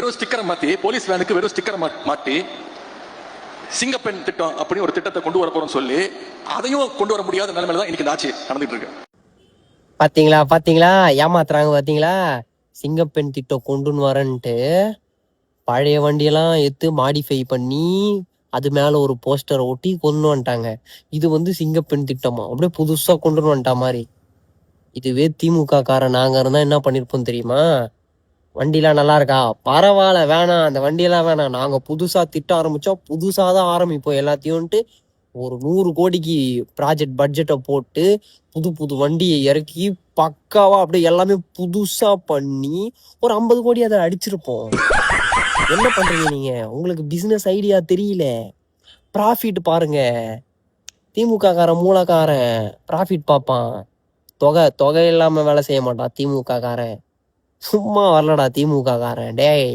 வெறும் ஸ்டிக்கரை மாத்தி போலீஸ் வேனுக்கு வெறும் ஸ்டிக்கரை மாட்டி சிங்கப்பெண் திட்டம் அப்படி ஒரு திட்டத்தை கொண்டு வர போறோம்னு சொல்லி அதையும் கொண்டு வர முடியாத நிலைமையில தான் இன்னைக்கு இந்த ஆட்சி நடந்துட்டு இருக்கு. பாத்தீங்களா ஏமாத்துறாங்க பாத்தீங்களா? சிங்கப்பெண் திட்டம் கொண்டுன்னு வரேன்ட்டு பழைய வண்டியெல்லாம் எடுத்து மாடிஃபை பண்ணி அது மேல ஒரு போஸ்டரை ஒட்டி கொண்டு வந்துட்டாங்க. இது சிங்கப்பெண் திட்டமா அப்படியே புதுசா கொண்டு வந்துட்டா மாதிரி. இதுவே திமுக காரன் நாங்க இருந்தா என்ன பண்ணிருப்போம் தெரியுமா? வண்டிலாம் நல்லா இருக்கா, பரவாயில்ல, வேணாம் அந்த வண்டியெல்லாம் வேணாம், நாங்க புதுசா திட்டம் ஆரம்பிச்சா புதுசாதான் ஆரம்பிப்போம் எல்லாத்தையும்ட்டு ஒரு 100 கோடிக்கு ப்ராஜெக்ட் பட்ஜெட்டை போட்டு புது புது வண்டியை இறக்கி பக்காவா அப்படியே எல்லாமே புதுசா பண்ணி ஒரு 50 கோடி அதை அடிச்சிருப்போம். என்ன பண்றீங்க நீங்க? உங்களுக்கு பிசினஸ் ஐடியா தெரியல, ப்ராஃபிட் பாருங்க. திமுக காரன் மூலக்காரன் ப்ராஃபிட் பார்ப்பான், தொகை இல்லாம வேலை செய்ய மாட்டான் திமுக காரன். சும்மா வரலடா திமுக காரன் டேய்.